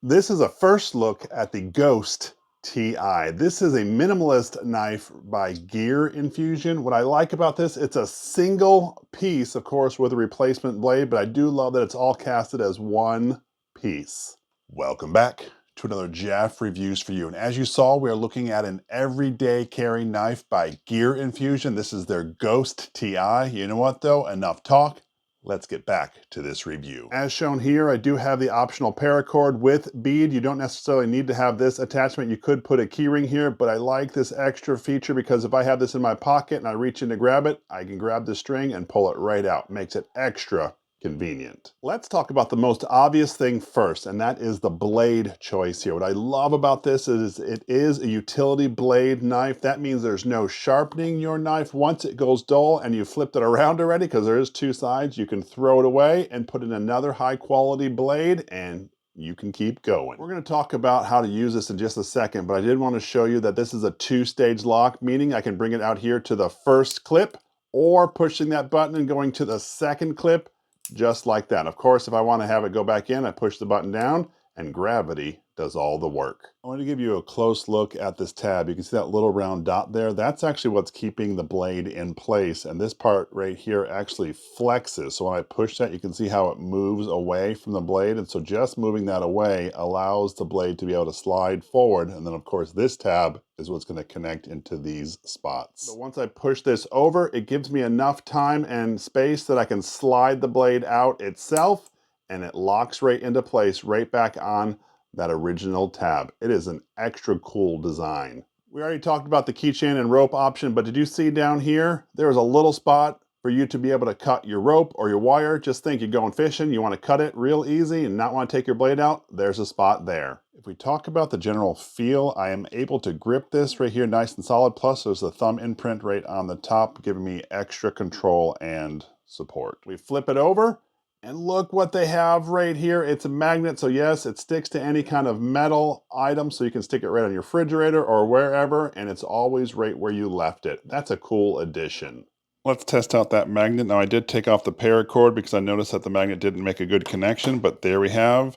This is a first look at the GhostTi. This is a minimalist knife by Gear Infusion. What I like about this, it's a single piece, of course, with a replacement blade, but I do love that it's all casted as one piece. Welcome back to another Jeff Reviews for you. And as you saw, we are looking at an everyday carry knife by Gear Infusion. This is their GhostTi. You know what though? Enough talk. Let's get back to this review. As shown here, I do have the optional paracord with bead. You don't necessarily need to have this attachment. You could put a keyring here, but I like this extra feature because if I have this in my pocket and I reach in to grab it, I can grab the string and pull it right out. Makes it extra convenient. Let's talk about the most obvious thing first, and that is the blade choice here. What I love about this is it is a utility blade knife. That means there's no sharpening your knife once it goes dull and you flipped it around already, because there is two sides. You can throw it away and put in another high quality blade and you can keep going. We're going to talk about how to use this in just a second, but I did want to show you that this is a two-stage lock, meaning I can bring it out here to the first clip or pushing that button and going to the second clip just like that. Of course, if I want to have it go back in, I push the button down and gravity does all the work. I want to give you a close look at this tab. You can see that little round dot there. That's actually what's keeping the blade in place. And this part right here actually flexes. So when I push that, you can see how it moves away from the blade. And so just moving that away allows the blade to be able to slide forward. And then of course, this tab is what's going to connect into these spots. So once I push this over, it gives me enough time and space that I can slide the blade out itself, and it locks right into place, right back on that original tab. It is an extra cool design. We already talked about the keychain and rope option, but did you see down here, there's a little spot for you to be able to cut your rope or your wire. Just think you're going fishing, you want to cut it real easy and not want to take your blade out, there's a spot there. If we talk about the general feel, I am able to grip this right here nice and solid, plus there's the thumb imprint right on the top, giving me extra control and support. We flip it over, and look what they have right here. It's a magnet, so yes, it sticks to any kind of metal item, so you can stick it right on your refrigerator or wherever, and it's always right where you left it. That's a cool addition. Let's test out that magnet. Now I did take off the paracord because I noticed that the magnet didn't make a good connection, but there we have.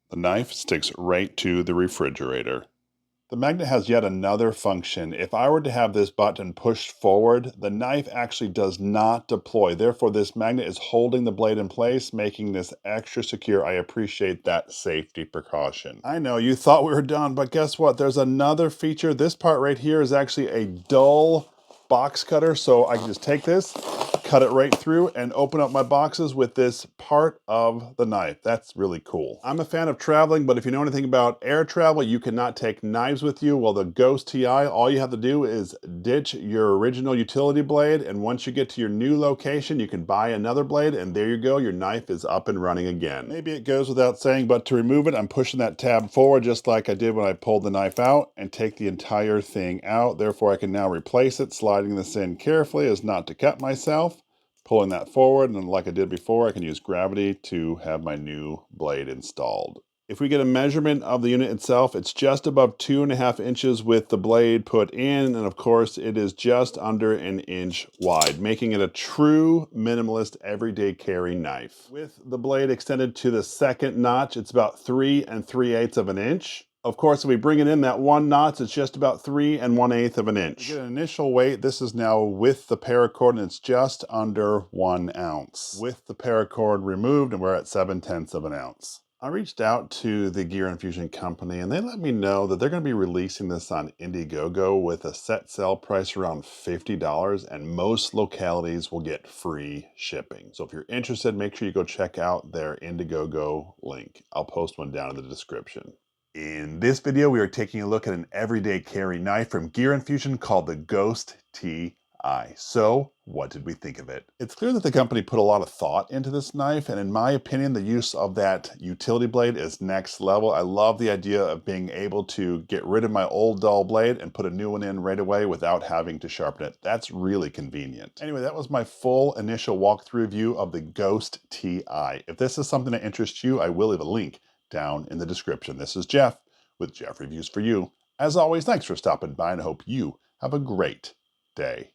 The knife sticks right to the refrigerator. The magnet has yet another function. If I were to have this button pushed forward, the knife actually does not deploy. Therefore, this magnet is holding the blade in place, making this extra secure. I appreciate that safety precaution. I know you thought we were done, but guess what? There's another feature. This part right here is actually a dull box cutter. So I can just take this, cut it right through, and open up my boxes with this part of the knife. That's really cool. I'm a fan of traveling, but if you know anything about air travel, you cannot take knives with you. Well, the GhostTi, all you have to do is ditch your original utility blade, and once you get to your new location, you can buy another blade, and there you go, your knife is up and running again. Maybe it goes without saying, but to remove it, I'm pushing that tab forward just like I did when I pulled the knife out, and take the entire thing out. Therefore, I can now replace it, sliding this in carefully as not to cut myself. Pulling that forward, and like I did before, I can use gravity to have my new blade installed. If we get a measurement of the unit itself, it's just above 2.5 inches with the blade put in, and of course it is just under 1 inch wide, making it a true minimalist everyday carry knife. With the blade extended to the second notch, it's about 3 3/8 of an inch. Of course, if we bring it in that one notch, it's just about 3 1/8 of an inch. To get an initial weight, this is now with the paracord, and it's just under 1 ounce. With the paracord removed, and we're at 7/10 of an ounce. I reached out to the Gear Infusion company, and they let me know that they're going to be releasing this on Indiegogo with a set sale price around $50, and most localities will get free shipping. So if you're interested, make sure you go check out their Indiegogo link. I'll post one down in the description. In this video, we are taking a look at an everyday carry knife from Gear Infusion called the GhostTi. So, what did we think of it? It's clear that the company put a lot of thought into this knife, and in my opinion, the use of that utility blade is next level. I love the idea of being able to get rid of my old dull blade and put a new one in right away without having to sharpen it. That's really convenient. Anyway, that was my full initial walkthrough review of the GhostTi. If this is something that interests you, I will leave a link down in the description. This is Jeff with Jeff Reviews for You. As always, thanks for stopping by, and I hope you have a great day.